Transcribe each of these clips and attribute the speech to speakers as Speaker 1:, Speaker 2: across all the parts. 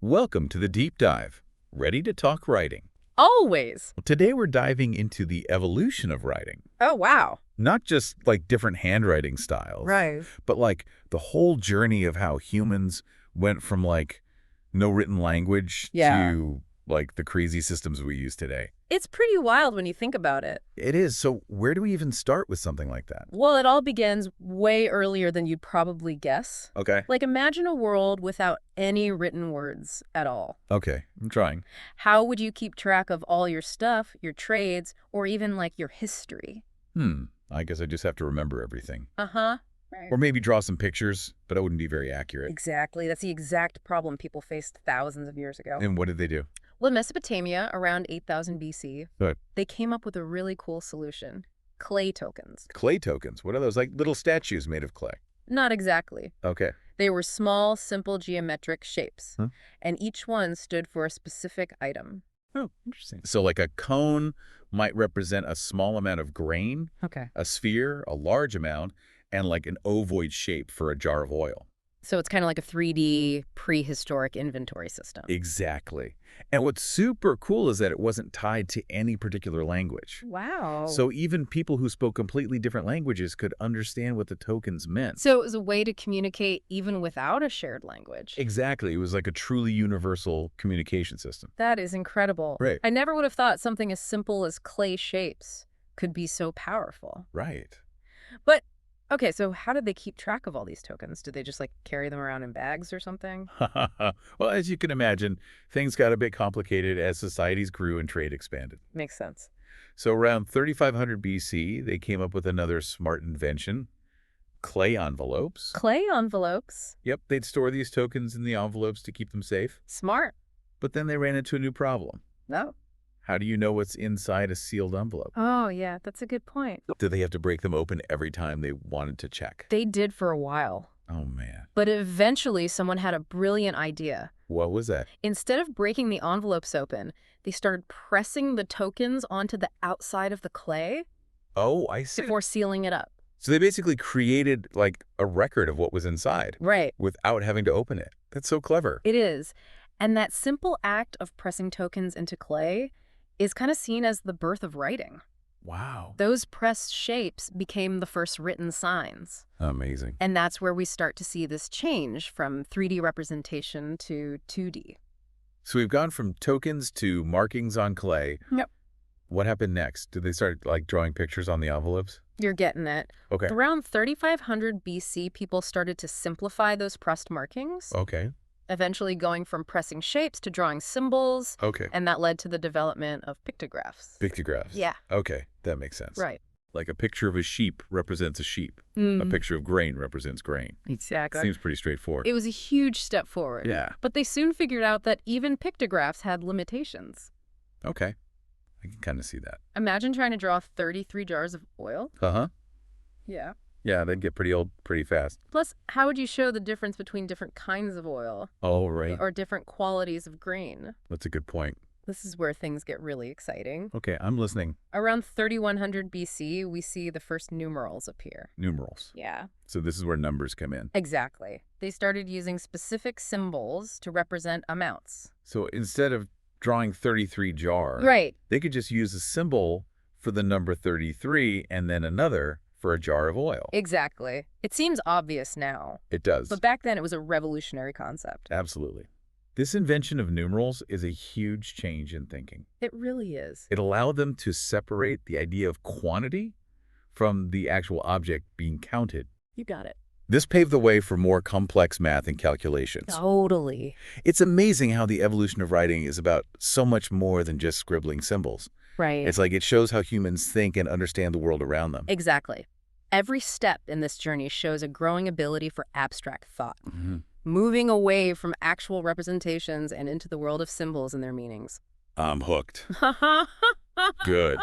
Speaker 1: Welcome to the deep dive. Ready to talk writing?
Speaker 2: Always.
Speaker 1: Today we're diving into the evolution of writing.
Speaker 2: Oh, wow.
Speaker 1: Not just like different handwriting styles,
Speaker 2: Right.
Speaker 1: but like the whole journey of how humans went from like no written language
Speaker 2: Yeah.
Speaker 1: to like the crazy systems we use today.
Speaker 2: It's pretty wild when you think about it.
Speaker 1: It is. So where do we even start with something like that?
Speaker 2: Well, it all begins way earlier than you'd probably guess.
Speaker 1: Okay.
Speaker 2: Like, imagine a world without any written words at all.
Speaker 1: Okay. I'm trying.
Speaker 2: How would you keep track of all your stuff, your trades, or even, like, your history?
Speaker 1: I guess I just have to remember everything.
Speaker 2: Uh-huh. Right.
Speaker 1: Or maybe draw some pictures, but it wouldn't be very accurate.
Speaker 2: Exactly. That's the exact problem people faced thousands of years ago.
Speaker 1: And what did they do?
Speaker 2: Well, in Mesopotamia, around 8000 BC,
Speaker 1: Good.
Speaker 2: they came up with a really cool solution. Clay tokens.
Speaker 1: Clay tokens. What are those? Like little statues made of clay.
Speaker 2: Not exactly.
Speaker 1: Okay.
Speaker 2: They were small, simple geometric shapes,
Speaker 1: Huh?
Speaker 2: and each one stood for a specific item.
Speaker 1: Oh, interesting. So like a cone might represent a small amount of grain,
Speaker 2: Okay.
Speaker 1: a sphere, a large amount, and like an ovoid shape for a jar of oil.
Speaker 2: So it's kind of like a 3D prehistoric inventory system.
Speaker 1: Exactly. And what's super cool is that it wasn't tied to any particular language.
Speaker 2: Wow.
Speaker 1: So even people who spoke completely different languages could understand what the tokens meant.
Speaker 2: So it was a way to communicate even without a shared language.
Speaker 1: Exactly. It was like a truly universal communication system.
Speaker 2: That is incredible.
Speaker 1: Right.
Speaker 2: I never would have thought something as simple as clay shapes could be so powerful.
Speaker 1: Right.
Speaker 2: But, okay, so how did they keep track of all these tokens? Did they just, like, carry them around in bags or something?
Speaker 1: Well, as you can imagine, things got a bit complicated as societies grew and trade expanded.
Speaker 2: Makes sense.
Speaker 1: So around 3500 BC, they came up with another smart invention, clay envelopes.
Speaker 2: Clay envelopes?
Speaker 1: Yep, they'd store these tokens in the envelopes to keep them safe.
Speaker 2: Smart.
Speaker 1: But then they ran into a new problem.
Speaker 2: No.
Speaker 1: How do you know what's inside a sealed envelope?
Speaker 2: Oh, yeah, that's a good point.
Speaker 1: Did they have to break them open every time they wanted to check?
Speaker 2: They did for a while.
Speaker 1: Oh, man.
Speaker 2: But eventually, someone had a brilliant idea.
Speaker 1: What was that?
Speaker 2: Instead of breaking the envelopes open, they started pressing the tokens onto the outside of the clay
Speaker 1: Oh, I see.
Speaker 2: before sealing it up.
Speaker 1: So they basically created like a record of what was inside
Speaker 2: Right.
Speaker 1: without having to open it. That's so clever.
Speaker 2: It is. And that simple act of pressing tokens into clay is kind of seen as the birth of writing.
Speaker 1: Wow.
Speaker 2: Those pressed shapes became the first written signs.
Speaker 1: Amazing.
Speaker 2: And that's where we start to see this change from 3D representation to 2D.
Speaker 1: So we've gone from tokens to markings on clay.
Speaker 2: Yep.
Speaker 1: What happened next? Did they start like drawing pictures on the envelopes?
Speaker 2: You're getting it.
Speaker 1: Okay.
Speaker 2: Around 3500 BC, people started to simplify those pressed markings,
Speaker 1: Okay.
Speaker 2: eventually going from pressing shapes to drawing symbols,
Speaker 1: Okay.
Speaker 2: and that led to the development of pictographs.
Speaker 1: Pictographs.
Speaker 2: Yeah.
Speaker 1: Okay. That makes sense.
Speaker 2: Right.
Speaker 1: Like a picture of a sheep represents a sheep. A picture of grain represents grain.
Speaker 2: Exactly.
Speaker 1: Seems pretty straightforward.
Speaker 2: It was a huge step forward.
Speaker 1: Yeah.
Speaker 2: But they soon figured out that even pictographs had limitations.
Speaker 1: Okay. I can kind of see that.
Speaker 2: Imagine trying to draw 33 jars of oil.
Speaker 1: Uh-huh.
Speaker 2: Yeah.
Speaker 1: Yeah, they'd get pretty old pretty fast.
Speaker 2: Plus, how would you show the difference between different kinds of oil
Speaker 1: Oh, right.
Speaker 2: or different qualities of grain?
Speaker 1: That's a good point.
Speaker 2: This is where things get really exciting.
Speaker 1: Okay, I'm listening.
Speaker 2: Around 3100 BC, we see the first numerals appear.
Speaker 1: Numerals.
Speaker 2: Yeah.
Speaker 1: So this is where numbers come in.
Speaker 2: Exactly. They started using specific symbols to represent amounts.
Speaker 1: So instead of drawing 33 jar,
Speaker 2: Right.
Speaker 1: they could just use a symbol for the number 33 and then another for a jar of oil.
Speaker 2: Exactly. It seems obvious now,
Speaker 1: It does.
Speaker 2: but back then it was a revolutionary concept.
Speaker 1: Absolutely. This invention of numerals is a huge change in thinking.
Speaker 2: It really is.
Speaker 1: It allowed them to separate the idea of quantity from the actual object being counted.
Speaker 2: You got it.
Speaker 1: This paved the way for more complex math and calculations.
Speaker 2: Totally.
Speaker 1: It's amazing how the evolution of writing is about so much more than just scribbling symbols.
Speaker 2: Right.
Speaker 1: It's like it shows how humans think and understand the world around them.
Speaker 2: Exactly. Every step in this journey shows a growing ability for abstract thought,
Speaker 1: Mhm.
Speaker 2: moving away from actual representations and into the world of symbols and their meanings.
Speaker 1: I'm hooked. Good.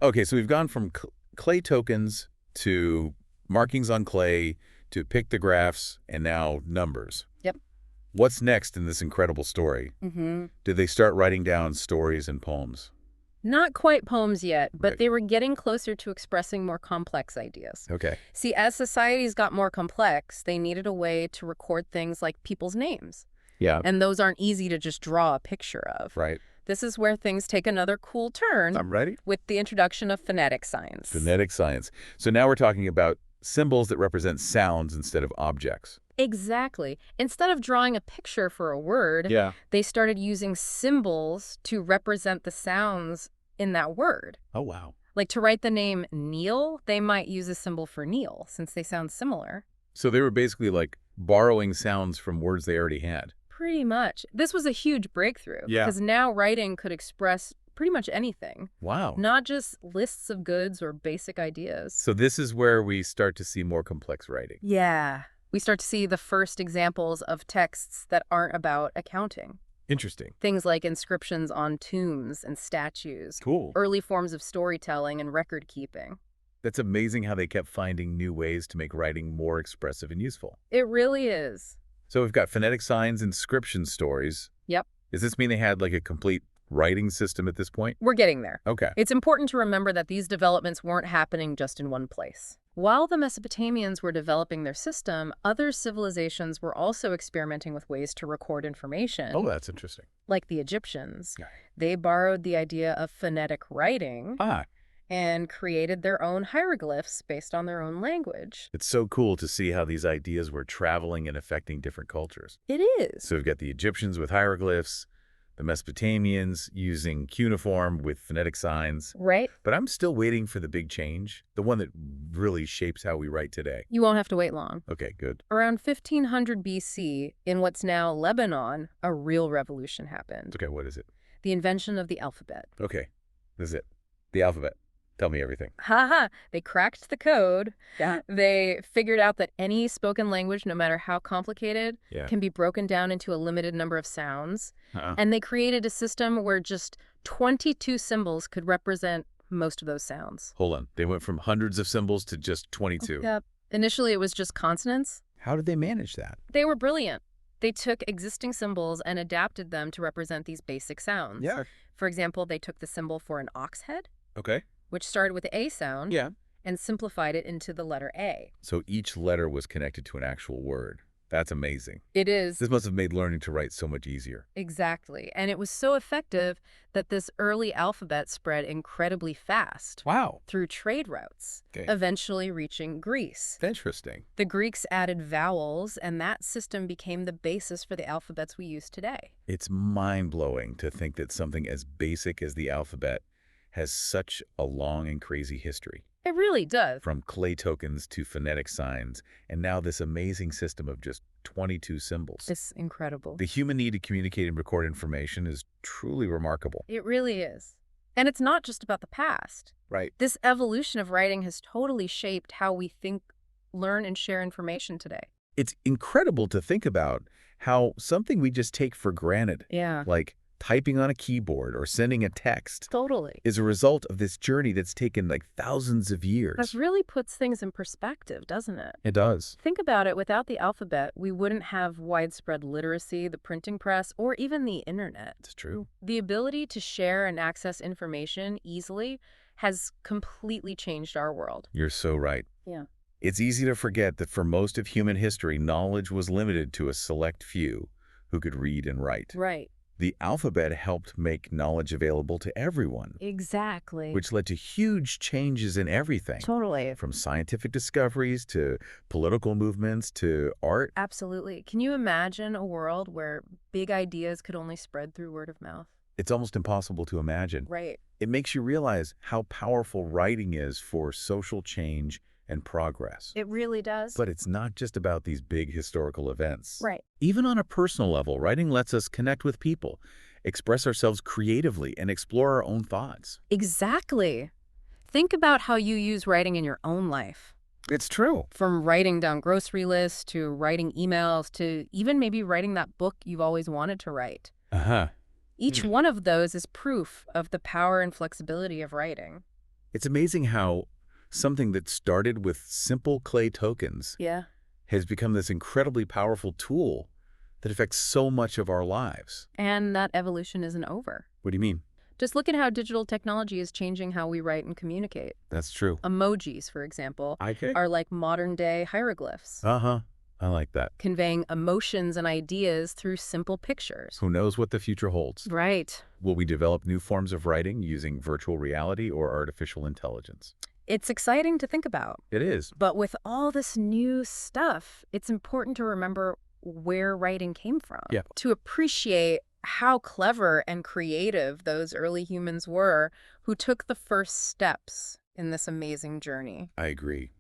Speaker 1: Okay, so we've gone from clay tokens to markings on clay to pictographs and now numbers.
Speaker 2: Yep.
Speaker 1: What's next in this incredible story? Did they start writing down stories and poems?
Speaker 2: Not quite poems yet, but
Speaker 1: Right.
Speaker 2: they were getting closer to expressing more complex ideas.
Speaker 1: Okay.
Speaker 2: See, as societies got more complex, they needed a way to record things like people's names.
Speaker 1: Yeah.
Speaker 2: And those aren't easy to just draw a picture of.
Speaker 1: Right.
Speaker 2: This is where things take another cool turn
Speaker 1: I'm ready.
Speaker 2: with the introduction of phonetic science.
Speaker 1: Phonetic science. So now we're talking about symbols that represent sounds instead of objects.
Speaker 2: Exactly. Instead of drawing a picture for a word,
Speaker 1: Yeah.
Speaker 2: they started using symbols to represent the sounds in that word.
Speaker 1: Oh, wow.
Speaker 2: Like to write the name Neil, they might use a symbol for Neil since they sound similar.
Speaker 1: So they were basically like borrowing sounds from words they already had.
Speaker 2: Pretty much. This was a huge breakthrough.
Speaker 1: Yeah.
Speaker 2: Because now writing could express pretty much anything.
Speaker 1: Wow.
Speaker 2: Not just lists of goods or basic ideas.
Speaker 1: So this is where we start to see more complex writing.
Speaker 2: Yeah. We start to see the first examples of texts that aren't about accounting.
Speaker 1: Interesting.
Speaker 2: Things like inscriptions on tombs and statues.
Speaker 1: Cool.
Speaker 2: Early forms of storytelling and record keeping.
Speaker 1: That's amazing how they kept finding new ways to make writing more expressive and useful.
Speaker 2: It really is.
Speaker 1: So we've got phonetic signs, inscription stories.
Speaker 2: Yep.
Speaker 1: Does this mean they had like a complete writing system at this point?
Speaker 2: We're getting there.
Speaker 1: Okay.
Speaker 2: It's important to remember that these developments weren't happening just in one place. While the Mesopotamians were developing their system, other civilizations were also experimenting with ways to record information.
Speaker 1: Oh, that's interesting.
Speaker 2: Like the Egyptians.
Speaker 1: Yeah.
Speaker 2: They borrowed the idea of phonetic writing and created their own hieroglyphs based on their own language.
Speaker 1: It's so cool to see how these ideas were traveling and affecting different cultures.
Speaker 2: It is.
Speaker 1: So we've got the Egyptians with hieroglyphs, the Mesopotamians using cuneiform with phonetic signs.
Speaker 2: Right?
Speaker 1: But I'm still waiting for the big change, the one that really shapes how we write today.
Speaker 2: You won't have to wait long.
Speaker 1: Okay, good.
Speaker 2: Around 1500 BC, in what's now Lebanon, a real revolution happened.
Speaker 1: Okay, what is it?
Speaker 2: The invention of the alphabet.
Speaker 1: Okay, this is it. The alphabet. Tell me everything.
Speaker 2: Haha, they cracked the code.
Speaker 1: Yeah.
Speaker 2: They figured out that any spoken language, no matter how complicated,
Speaker 1: Yeah.
Speaker 2: can be broken down into a limited number of sounds.
Speaker 1: Uh-uh.
Speaker 2: And they created a system where just 22 symbols could represent most of those sounds.
Speaker 1: Hold on. They went from hundreds of symbols to just 22.
Speaker 2: Yep. Initially, it was just consonants.
Speaker 1: How did they manage that?
Speaker 2: They were brilliant. They took existing symbols and adapted them to represent these basic sounds.
Speaker 1: Yeah.
Speaker 2: For example, they took the symbol for an ox head,
Speaker 1: Okay.
Speaker 2: which started with the A sound,
Speaker 1: Yeah.
Speaker 2: and simplified it into the letter A.
Speaker 1: So each letter was connected to an actual word. That's amazing.
Speaker 2: It is.
Speaker 1: This must have made learning to write so much easier.
Speaker 2: Exactly. And it was so effective that this early alphabet spread incredibly fast
Speaker 1: Wow.
Speaker 2: through trade routes,
Speaker 1: Okay.
Speaker 2: eventually reaching Greece.
Speaker 1: Interesting.
Speaker 2: The Greeks added vowels, and that system became the basis for the alphabets we use today.
Speaker 1: It's mind-blowing to think that something as basic as the alphabet has such a long and crazy history.
Speaker 2: It really does.
Speaker 1: From clay tokens to phonetic signs, and now this amazing system of just 22 symbols.
Speaker 2: It's incredible.
Speaker 1: The human need to communicate and record information is truly remarkable.
Speaker 2: It really is. And it's not just about the past.
Speaker 1: Right.
Speaker 2: This evolution of writing has totally shaped how we think, learn, and share information today.
Speaker 1: It's incredible to think about how something we just take for granted,
Speaker 2: Yeah.
Speaker 1: like typing on a keyboard or sending a text,
Speaker 2: Totally.
Speaker 1: is a result of this journey that's taken like thousands of years.
Speaker 2: That really puts things in perspective, doesn't it?
Speaker 1: It does.
Speaker 2: Think about it, without the alphabet, we wouldn't have widespread literacy, the printing press, or even the internet.
Speaker 1: It's true.
Speaker 2: The ability to share and access information easily has completely changed our world.
Speaker 1: You're so right.
Speaker 2: Yeah.
Speaker 1: It's easy to forget that for most of human history, knowledge was limited to a select few who could read and write.
Speaker 2: Right.
Speaker 1: The alphabet helped make knowledge available to everyone,
Speaker 2: Exactly.
Speaker 1: which led to huge changes in everything,
Speaker 2: Totally.
Speaker 1: from scientific discoveries to political movements to art.
Speaker 2: Absolutely. Can you imagine a world where big ideas could only spread through word of mouth?
Speaker 1: It's almost impossible to imagine.
Speaker 2: Right.
Speaker 1: It makes you realize how powerful writing is for social change and progress.
Speaker 2: It really does.
Speaker 1: But it's not just about these big historical events.
Speaker 2: Right.
Speaker 1: Even on a personal level, writing lets us connect with people, express ourselves creatively, and explore our own thoughts.
Speaker 2: Exactly. Think about how you use writing in your own life.
Speaker 1: It's true.
Speaker 2: From writing down grocery lists to writing emails to even maybe writing that book you've always wanted to write.
Speaker 1: Uh-huh.
Speaker 2: Each one of those is proof of the power and flexibility of writing.
Speaker 1: It's amazing how something that started with simple clay tokens
Speaker 2: Yeah.
Speaker 1: has become this incredibly powerful tool that affects so much of our lives.
Speaker 2: And that evolution isn't over.
Speaker 1: What do you mean?
Speaker 2: Just look at how digital technology is changing how we write and communicate.
Speaker 1: That's true.
Speaker 2: Emojis, for example,
Speaker 1: Okay.
Speaker 2: are like modern-day hieroglyphs.
Speaker 1: Uh-huh. I like that.
Speaker 2: conveying emotions and ideas through simple pictures.
Speaker 1: Who knows what the future holds?
Speaker 2: Right.
Speaker 1: Will we develop new forms of writing using virtual reality or artificial intelligence?
Speaker 2: It's exciting to think about.
Speaker 1: It is.
Speaker 2: But with all this new stuff, it's important to remember where writing came from.
Speaker 1: Yeah.
Speaker 2: To appreciate how clever and creative those early humans were who took the first steps in this amazing journey.
Speaker 1: I agree.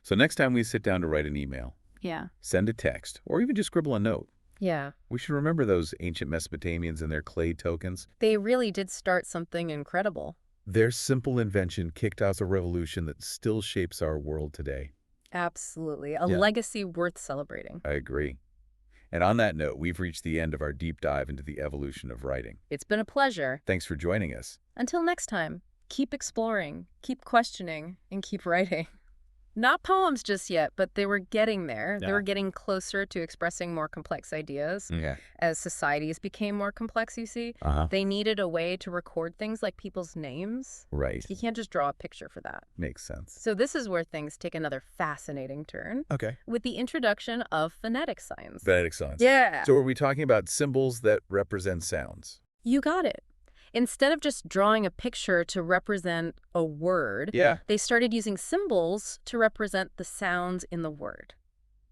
Speaker 1: So next time we sit down to write an email,
Speaker 2: Yeah.
Speaker 1: send a text, or even just scribble a note,
Speaker 2: Yeah.
Speaker 1: we should remember those ancient Mesopotamians and their clay tokens.
Speaker 2: They really did start something incredible.
Speaker 1: Their simple invention kicked off a revolution that still shapes our world today.
Speaker 2: Absolutely. A
Speaker 1: Yeah.
Speaker 2: legacy worth celebrating.
Speaker 1: I agree. And on that note, we've reached the end of our deep dive into the evolution of writing.
Speaker 2: It's been a pleasure.
Speaker 1: Thanks for joining us.
Speaker 2: Until next time, keep exploring, keep questioning, and keep writing. Not poems just yet, but they were getting there. They
Speaker 1: Yeah.
Speaker 2: were getting closer to expressing more complex ideas.
Speaker 1: Yeah.
Speaker 2: As societies became more complex, you see, they needed a way to record things like people's names.
Speaker 1: Right.
Speaker 2: You can't just draw a picture for that.
Speaker 1: Makes sense.
Speaker 2: So this is where things take another fascinating turn
Speaker 1: Okay.
Speaker 2: with the introduction of phonetic signs.
Speaker 1: Phonetic signs.
Speaker 2: Yeah.
Speaker 1: So are we talking about symbols that represent sounds?
Speaker 2: You got it. Instead of just drawing a picture to represent a word,
Speaker 1: Yeah.
Speaker 2: they started using symbols to represent the sounds in the word.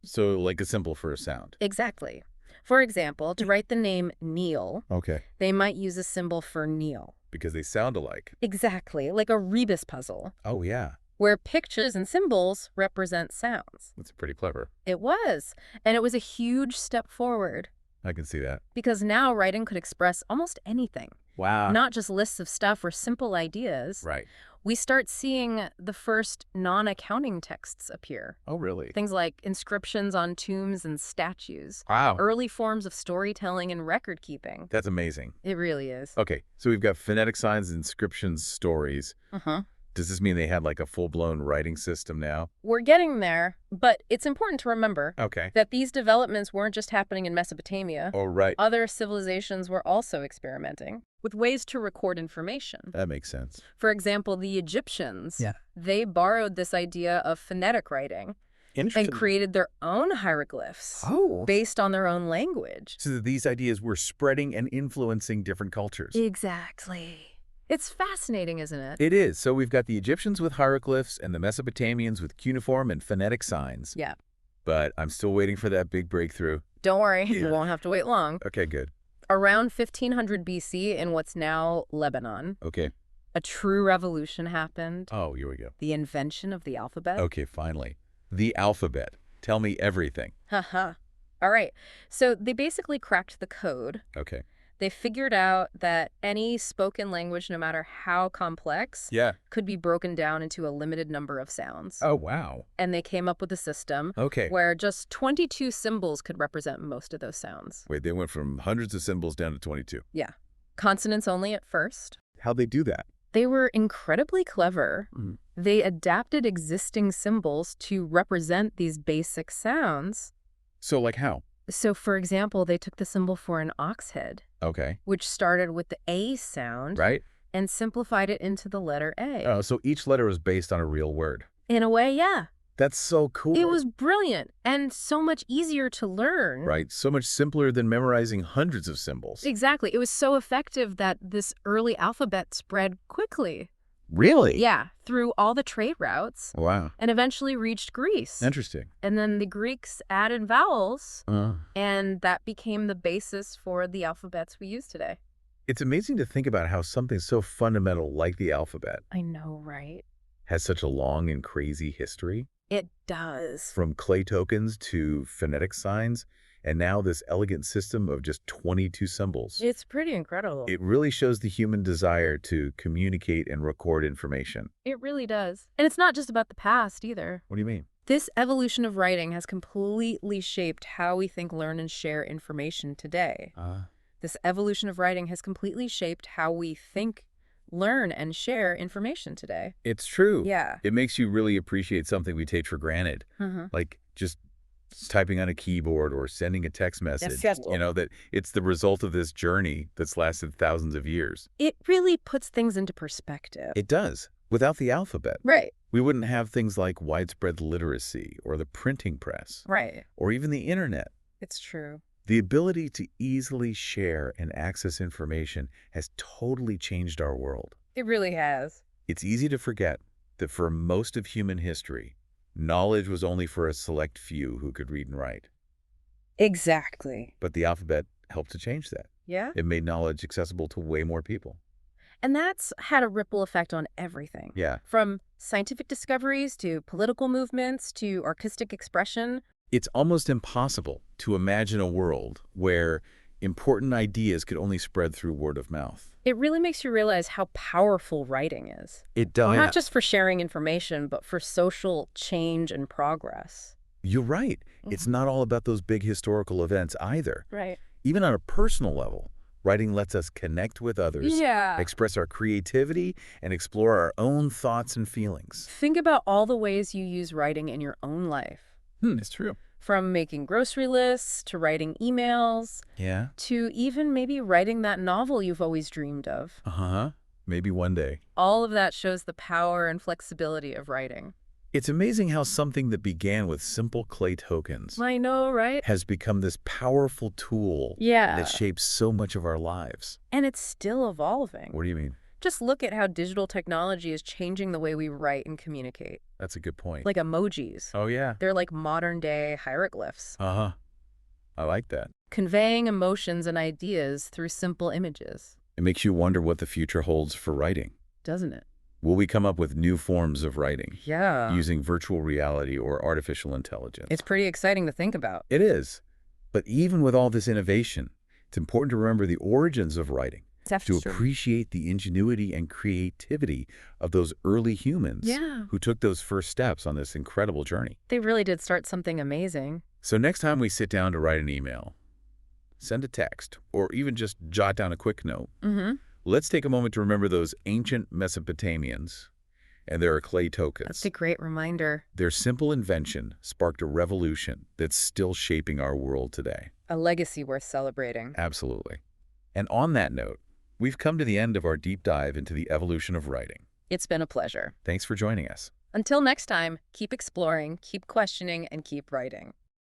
Speaker 1: So like a symbol for a sound.
Speaker 2: Exactly. For example, to write the name Neil,
Speaker 1: Okay.
Speaker 2: they might use a symbol for Neil.
Speaker 1: Because they sound alike.
Speaker 2: Exactly, like a rebus puzzle,
Speaker 1: Oh, yeah.
Speaker 2: where pictures and symbols represent sounds.
Speaker 1: That's pretty clever.
Speaker 2: It was, and it was a huge step forward,
Speaker 1: I can see that.
Speaker 2: because now writing could express almost anything,
Speaker 1: Wow.
Speaker 2: not just lists of stuff or simple ideas.
Speaker 1: Right.
Speaker 2: We start seeing the first non-accounting texts appear.
Speaker 1: Oh, really?
Speaker 2: Things like inscriptions on tombs and statues,
Speaker 1: Wow.
Speaker 2: early forms of storytelling and record keeping.
Speaker 1: That's amazing.
Speaker 2: It really is.
Speaker 1: Okay, so we've got phonetic signs, inscriptions, stories.
Speaker 2: Uh-huh.
Speaker 1: Does this mean they had like a full-blown writing system now?
Speaker 2: We're getting there, but it's important to remember
Speaker 1: Okay.
Speaker 2: that these developments weren't just happening in Mesopotamia.
Speaker 1: Oh, right.
Speaker 2: Other civilizations were also experimenting with ways to record information.
Speaker 1: That makes sense.
Speaker 2: For example, the Egyptians,
Speaker 1: Yeah.
Speaker 2: they borrowed this idea of phonetic writing and created their own hieroglyphs
Speaker 1: Oh.
Speaker 2: based on their own language.
Speaker 1: So that these ideas were spreading and influencing different cultures.
Speaker 2: Exactly. It's fascinating, isn't it?
Speaker 1: It is. So we've got the Egyptians with hieroglyphs and the Mesopotamians with cuneiform and phonetic signs.
Speaker 2: Yeah.
Speaker 1: But I'm still waiting for that big breakthrough.
Speaker 2: Don't worry,
Speaker 1: Yeah.
Speaker 2: you won't have to wait long.
Speaker 1: Okay, good.
Speaker 2: Around 1500 BC in what's now Lebanon,
Speaker 1: Okay.
Speaker 2: a true revolution happened.
Speaker 1: Oh, here we go.
Speaker 2: The invention of the alphabet.
Speaker 1: Okay, finally. The alphabet. Tell me everything.
Speaker 2: Haha. All right. So they basically cracked the code.
Speaker 1: Okay.
Speaker 2: They figured out that any spoken language, no matter how complex,
Speaker 1: Yeah.
Speaker 2: could be broken down into a limited number of sounds.
Speaker 1: Oh, wow.
Speaker 2: And they came up with a system
Speaker 1: Okay.
Speaker 2: where just 22 symbols could represent most of those sounds.
Speaker 1: Wait, they went from hundreds of symbols down to 22.
Speaker 2: Yeah. Consonants only at first.
Speaker 1: How'd they do that?
Speaker 2: They were incredibly clever.
Speaker 1: Mm.
Speaker 2: They adapted existing symbols to represent these basic sounds.
Speaker 1: So, like how?
Speaker 2: So, for example, they took the symbol for an ox head,
Speaker 1: Okay.
Speaker 2: which started with the A sound,
Speaker 1: Right?
Speaker 2: and simplified it into the letter A.
Speaker 1: Oh, so each letter was based on a real word.
Speaker 2: In a way, yeah.
Speaker 1: That's so cool.
Speaker 2: It was brilliant and so much easier to learn.
Speaker 1: Right. So much simpler than memorizing hundreds of symbols.
Speaker 2: Exactly. It was so effective that this early alphabet spread quickly.
Speaker 1: Really?
Speaker 2: Yeah, through all the trade routes
Speaker 1: Wow.
Speaker 2: and eventually reached Greece.
Speaker 1: Interesting.
Speaker 2: And then the Greeks added vowels,
Speaker 1: Uh,
Speaker 2: and that became the basis for the alphabets we use today.
Speaker 1: it's amazing to think about how something so fundamental like the alphabet
Speaker 2: I know, right?
Speaker 1: has such a long and crazy history.
Speaker 2: It does.
Speaker 1: From clay tokens to phonetic signs, and now this elegant system of just 22 symbols.
Speaker 2: It's pretty incredible.
Speaker 1: It really shows the human desire to communicate and record information.
Speaker 2: It really does. And it's not just about the past either.
Speaker 1: What do you mean?
Speaker 2: This evolution of writing has completely shaped how we think, learn, and share information today. This evolution of writing has completely shaped how we think, learn, and share information today.
Speaker 1: It's true.
Speaker 2: Yeah.
Speaker 1: It makes you really appreciate something we take for granted, like just typing on a keyboard or sending a text message.
Speaker 2: Yes.
Speaker 1: You know, that it's the result of this journey that's lasted thousands of years.
Speaker 2: It really puts things into perspective.
Speaker 1: It does. Without the alphabet,
Speaker 2: Right.
Speaker 1: we wouldn't have things like widespread literacy or the printing press
Speaker 2: Right.
Speaker 1: or even the internet.
Speaker 2: It's true.
Speaker 1: The ability to easily share and access information has totally changed our world.
Speaker 2: It really has.
Speaker 1: It's easy to forget that for most of human history, knowledge was only for a select few who could read and write.
Speaker 2: Exactly.
Speaker 1: But the alphabet helped to change that.
Speaker 2: Yeah.
Speaker 1: It made knowledge accessible to way more people.
Speaker 2: And that's had a ripple effect on everything.
Speaker 1: Yeah.
Speaker 2: From scientific discoveries to political movements to artistic expression.
Speaker 1: It's almost impossible to imagine a world where important ideas could only spread through word of mouth.
Speaker 2: It really makes you realize how powerful writing is.
Speaker 1: It does.
Speaker 2: Not just for sharing information, but for social change and progress.
Speaker 1: You're right. It's not all about those big historical events either.
Speaker 2: Right.
Speaker 1: Even on a personal level, writing lets us connect with others, express our creativity, and explore our own thoughts and feelings.
Speaker 2: Think about all the ways you use writing in your own life.
Speaker 1: It's true.
Speaker 2: From making grocery lists, to writing emails,
Speaker 1: Yeah?
Speaker 2: to even maybe writing that novel you've always dreamed of.
Speaker 1: Uh-huh. Maybe one day.
Speaker 2: All of that shows the power and flexibility of writing.
Speaker 1: It's amazing how something that began with simple clay tokens
Speaker 2: I know, right?
Speaker 1: has become this powerful tool that shapes so much of our lives.
Speaker 2: And it's still evolving.
Speaker 1: What do you mean?
Speaker 2: Just look at how digital technology is changing the way we write and communicate.
Speaker 1: That's a good point.
Speaker 2: Like emojis.
Speaker 1: Oh, yeah.
Speaker 2: They're like modern-day hieroglyphs,
Speaker 1: Uh-huh. I like that.
Speaker 2: conveying emotions and ideas through simple images,
Speaker 1: It makes you wonder what the future holds for writing.
Speaker 2: doesn't it?
Speaker 1: Will we come up with new forms of writing
Speaker 2: Yeah.
Speaker 1: using virtual reality or artificial intelligence?
Speaker 2: It's pretty exciting to think about.
Speaker 1: It is. But even with all this innovation, it's important to remember the origins of writing, to appreciate the ingenuity and creativity of those early humans who took those first steps on this incredible journey.
Speaker 2: They really did start something amazing.
Speaker 1: So next time we sit down to write an email, send a text, or even just jot down a quick note, let's take a moment to remember those ancient Mesopotamians and their clay tokens.
Speaker 2: That's a great reminder.
Speaker 1: Their simple invention sparked a revolution that's still shaping our world today.
Speaker 2: A legacy worth celebrating.
Speaker 1: Absolutely. And on that note, we've come to the end of our deep dive into the evolution of writing.
Speaker 2: It's been a pleasure.
Speaker 1: Thanks for joining us.
Speaker 2: Until next time, keep exploring, keep questioning, and keep writing.